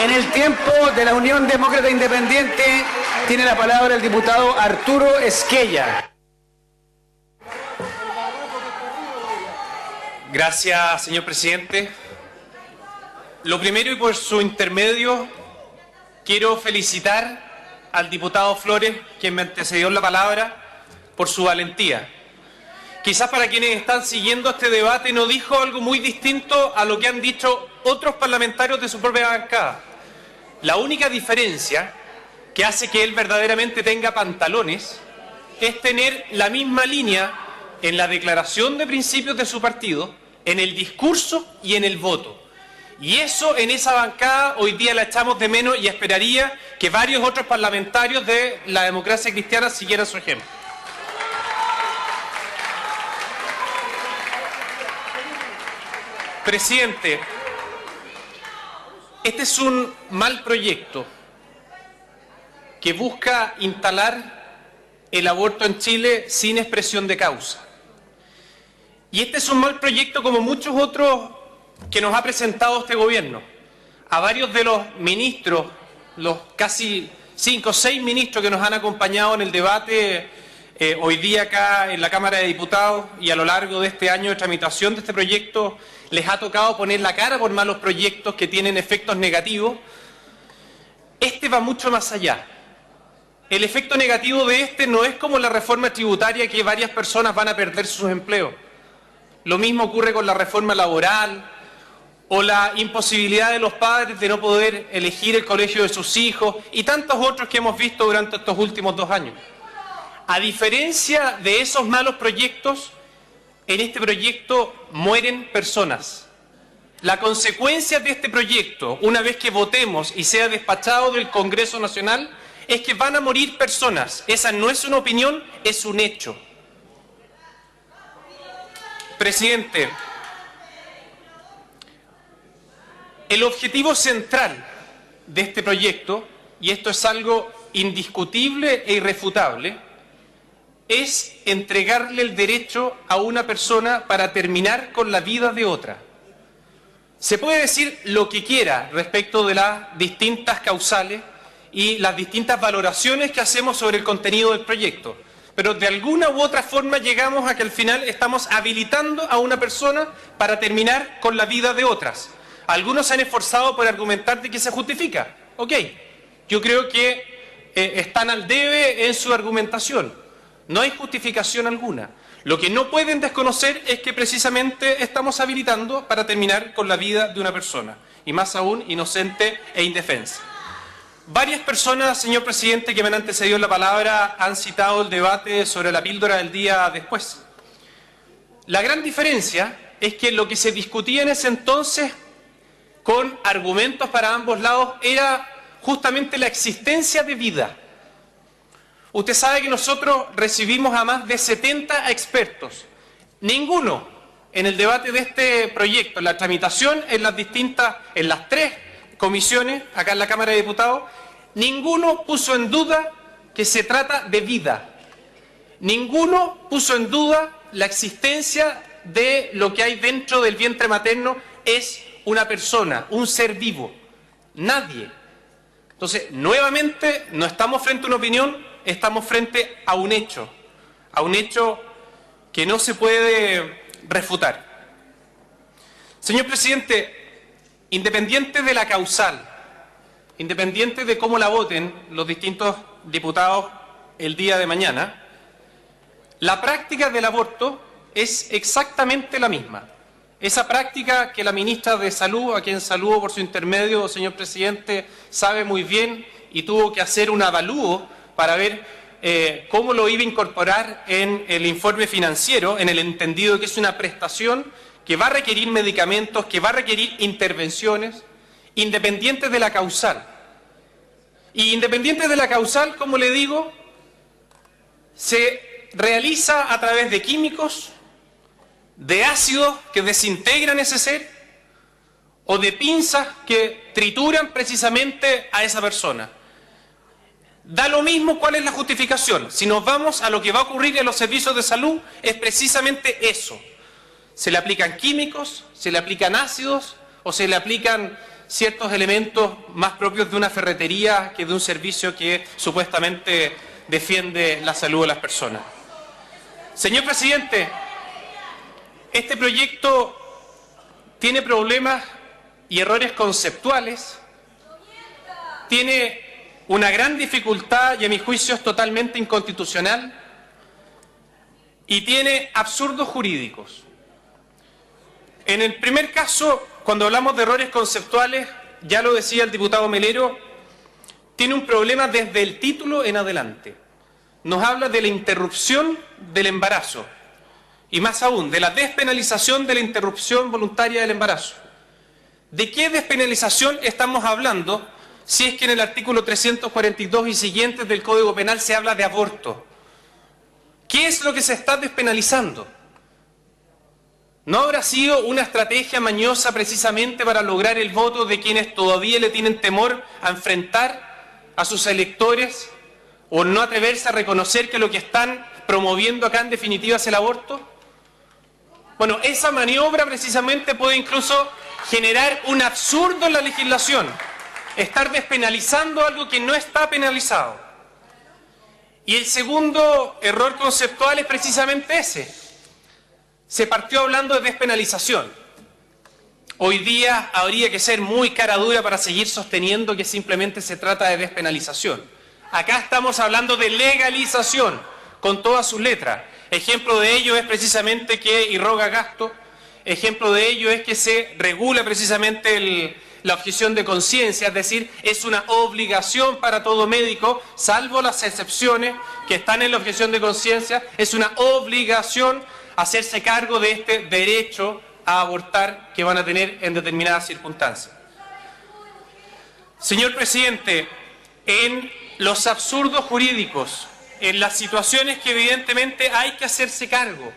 En el tiempo de la Unión Demócrata Independiente tiene la palabra el diputado Arturo Esquella. Gracias, señor presidente. Lo primero, y por su intermedio, quiero felicitar al diputado Flores, quien me antecedió en la palabra, por su valentía. Quizás para quienes están siguiendo este debate no dijo algo muy distinto a lo que han dicho otros parlamentarios de su propia bancada. La única diferencia que hace que él verdaderamente tenga pantalones es tener la misma línea en la declaración de principios de su partido, en el discurso y en el voto. Y eso en esa bancada hoy día la echamos de menos y esperaría que varios otros parlamentarios de la democracia cristiana siguieran su ejemplo. Presidente, este es un mal proyecto que busca instalar el aborto en Chile sin expresión de causa. Y este es un mal proyecto como muchos otros que nos ha presentado este gobierno. A varios de los ministros, los casi 5 o 6 ministros que nos han acompañado en el debate hoy día acá en la Cámara de Diputados y a lo largo de este año de tramitación de este proyecto, les ha tocado poner la cara por malos proyectos que tienen efectos negativos. Este va mucho más allá. El efecto negativo de este no es como la reforma tributaria, que varias personas van a perder sus empleos. Lo mismo ocurre con la reforma laboral o la imposibilidad de los padres de no poder elegir el colegio de sus hijos y tantos otros que hemos visto durante estos últimos 2 años. A diferencia de esos malos proyectos, en este proyecto mueren personas. La consecuencia de este proyecto, una vez que votemos y sea despachado del Congreso Nacional, es que van a morir personas. Esa no es una opinión, es un hecho. Presidente, el objetivo central de este proyecto, y esto es algo indiscutible e irrefutable, es entregarle el derecho a una persona para terminar con la vida de otra. Se puede decir lo que quiera respecto de las distintas causales y las distintas valoraciones que hacemos sobre el contenido del proyecto, pero de alguna u otra forma llegamos a que al final estamos habilitando a una persona para terminar con la vida de otras. Algunos se han esforzado por argumentar de que se justifica. Ok, yo creo que están al debe en su argumentación. No hay justificación alguna. Lo que no pueden desconocer es que precisamente estamos habilitando para terminar con la vida de una persona, y más aún inocente e indefensa. Varias personas, señor presidente, que me han antecedido en la palabra han citado el debate sobre la píldora del día después. La gran diferencia es que lo que se discutía en ese entonces, con argumentos para ambos lados, era justamente la existencia de vida. Usted sabe que nosotros recibimos a más de 70 expertos. Ninguno en el debate de este proyecto, en la tramitación, en las 3 comisiones, acá en la Cámara de Diputados, ninguno puso en duda que se trata de vida. Ninguno puso en duda la existencia de lo que hay dentro del vientre materno, es una persona, un ser vivo. Nadie. Entonces, nuevamente, no estamos frente a una opinión, estamos frente a un hecho que no se puede refutar. Señor presidente, independiente de la causal, independiente de cómo la voten los distintos diputados el día de mañana, la práctica del aborto es exactamente la misma. Esa práctica que la ministra de Salud, a quien saludo por su intermedio, señor presidente, sabe muy bien y tuvo que hacer un avalúo para ver cómo lo iba a incorporar en el informe financiero, en el entendido que es una prestación que va a requerir medicamentos, que va a requerir intervenciones, independientes de la causal. Y independientes de la causal, como le digo, se realiza a través de químicos, de ácidos que desintegran ese ser, o de pinzas que trituran precisamente a esa persona. Da lo mismo cuál es la justificación. Si nos vamos a lo que va a ocurrir en los servicios de salud, es precisamente eso. Se le aplican químicos, se le aplican ácidos o se le aplican ciertos elementos más propios de una ferretería que de un servicio que supuestamente defiende la salud de las personas. Señor presidente, este proyecto tiene problemas y errores conceptuales, tiene una gran dificultad y a mi juicio es totalmente inconstitucional y tiene absurdos jurídicos. En el primer caso, cuando hablamos de errores conceptuales, ya lo decía el diputado Melero, tiene un problema desde el título en adelante. Nos habla de la interrupción del embarazo y más aún, de la despenalización de la interrupción voluntaria del embarazo. ¿De qué despenalización estamos hablando si es que en el artículo 342 y siguientes del Código Penal se habla de aborto? ¿Qué es lo que se está despenalizando? ¿No habrá sido una estrategia mañosa precisamente para lograr el voto de quienes todavía le tienen temor a enfrentar a sus electores o no atreverse a reconocer que lo que están promoviendo acá en definitiva es el aborto? Bueno, esa maniobra precisamente puede incluso generar un absurdo en la legislación, estar despenalizando algo que no está penalizado. Y el segundo error conceptual es precisamente ese. Se partió hablando de despenalización. Hoy día habría que ser muy cara dura para seguir sosteniendo que simplemente se trata de despenalización. Acá estamos hablando de legalización, con todas sus letras. Ejemplo de ello es precisamente que irroga gasto, ejemplo de ello es que se regula precisamente la objeción de conciencia, es decir, es una obligación para todo médico, salvo las excepciones que están en la objeción de conciencia, es una obligación hacerse cargo de este derecho a abortar que van a tener en determinadas circunstancias. Señor presidente, en los absurdos jurídicos, en las situaciones que evidentemente hay que hacerse cargo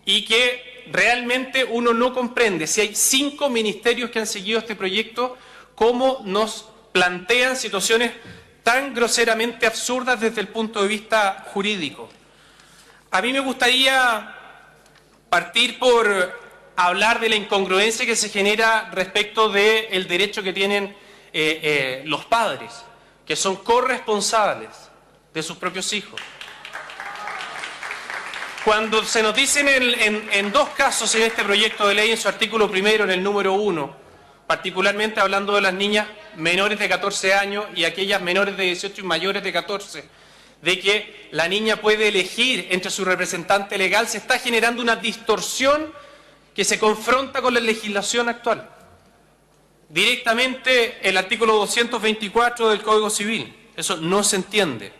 y que realmente uno no comprende, si hay 5 ministerios que han seguido este proyecto, cómo nos plantean situaciones tan groseramente absurdas desde el punto de vista jurídico. A mí me gustaría partir por hablar de la incongruencia que se genera respecto del derecho que tienen los padres, que son corresponsables de sus propios hijos. Cuando se nos dicen en 2 casos en este proyecto de ley, en su artículo primero, en el número 1, particularmente hablando de las niñas menores de 14 años y aquellas menores de 18 y mayores de 14, de que la niña puede elegir entre su representante legal, se está generando una distorsión que se confronta con la legislación actual. Directamente el artículo 224 del Código Civil, eso no se entiende.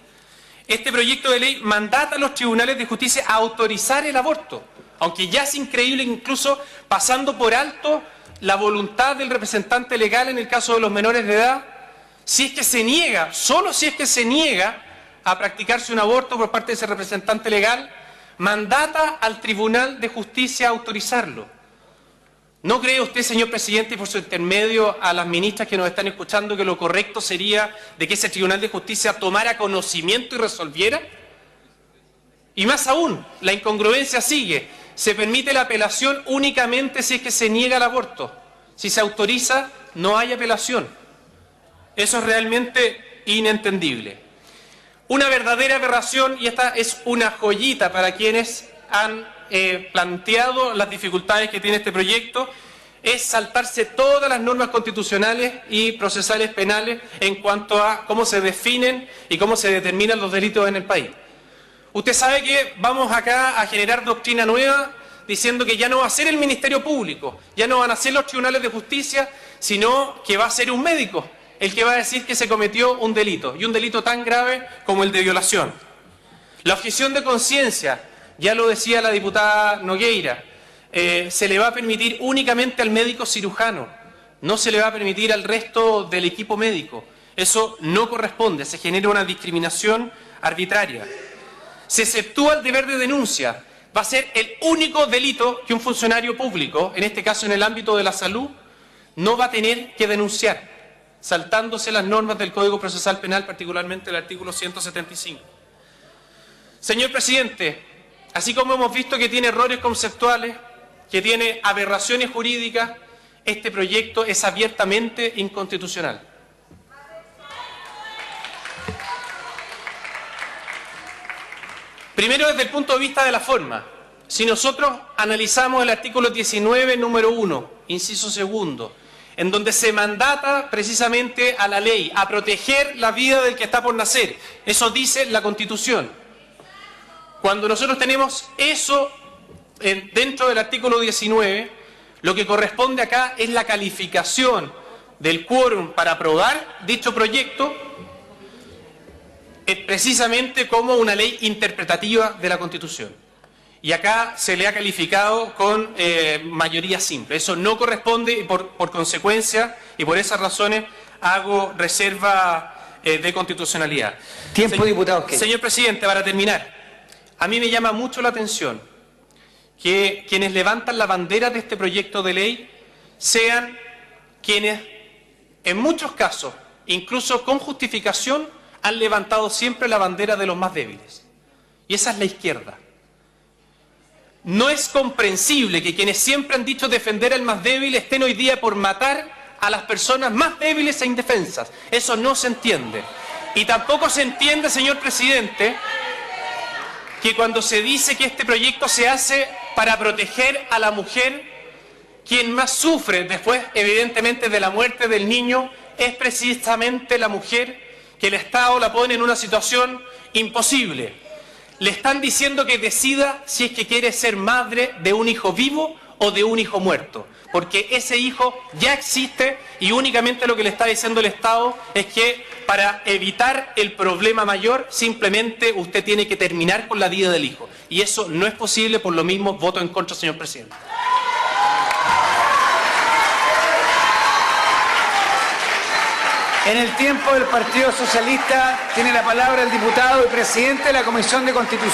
Este proyecto de ley mandata a los tribunales de justicia a autorizar el aborto, aunque ya es increíble incluso pasando por alto la voluntad del representante legal en el caso de los menores de edad, si es que se niega, solo si es que se niega a practicarse un aborto por parte de ese representante legal, mandata al Tribunal de Justicia a autorizarlo. ¿No cree usted, señor presidente, y por su intermedio a las ministras que nos están escuchando, que lo correcto sería de que ese Tribunal de Justicia tomara conocimiento y resolviera? Y más aún, la incongruencia sigue. Se permite la apelación únicamente si es que se niega el aborto. Si se autoriza, no hay apelación. Eso es realmente inentendible. Una verdadera aberración, y esta es una joyita para quienes han planteado las dificultades que tiene este proyecto, es saltarse todas las normas constitucionales y procesales penales en cuanto a cómo se definen y cómo se determinan los delitos en el país. Usted sabe que vamos acá a generar doctrina nueva diciendo que ya no va a ser el Ministerio Público, ya no van a ser los tribunales de justicia, sino que va a ser un médico el que va a decir que se cometió un delito, y un delito tan grave como el de violación. La objeción de conciencia, ya lo decía la diputada Nogueira, se le va a permitir únicamente al médico cirujano, no se le va a permitir al resto del equipo médico. Eso no corresponde, se genera una discriminación arbitraria. Se exceptúa el deber de denuncia, va a ser el único delito que un funcionario público, en este caso en el ámbito de la salud, no va a tener que denunciar, saltándose las normas del Código Procesal Penal, particularmente el artículo 175. Señor presidente, así como hemos visto que tiene errores conceptuales, que tiene aberraciones jurídicas este proyecto es abiertamente inconstitucional. Primero, desde el punto de vista de la forma. Si nosotros analizamos el artículo 19, número 1, inciso segundo, en donde se mandata precisamente a la ley a proteger la vida del que está por nacer. Eso dice la Constitución. Cuando nosotros tenemos eso dentro del artículo 19, lo que corresponde acá es la calificación del quórum para aprobar dicho proyecto precisamente como una ley interpretativa de la Constitución. Y acá se le ha calificado con mayoría simple. Eso no corresponde y por consecuencia y por esas razones hago reserva de constitucionalidad. Tiempo, diputado. Señor presidente, para terminar, a mí me llama mucho la atención que quienes levantan la bandera de este proyecto de ley sean quienes, en muchos casos, incluso con justificación, han levantado siempre la bandera de los más débiles. Y esa es la izquierda. No es comprensible que quienes siempre han dicho defender al más débil estén hoy día por matar a las personas más débiles e indefensas. Eso no se entiende. Y tampoco se entiende, señor presidente, que cuando se dice que este proyecto se hace para proteger a la mujer, quien más sufre después, evidentemente, de la muerte del niño, es precisamente la mujer, que el Estado la pone en una situación imposible. Le están diciendo que decida si es que quiere ser madre de un hijo vivo o de un hijo muerto, porque ese hijo ya existe y únicamente lo que le está diciendo el Estado es que para evitar el problema mayor simplemente usted tiene que terminar con la vida del hijo. Y eso no es posible, por lo mismo voto en contra, señor presidente. En el tiempo del Partido Socialista tiene la palabra el diputado y presidente de la Comisión de Constitución.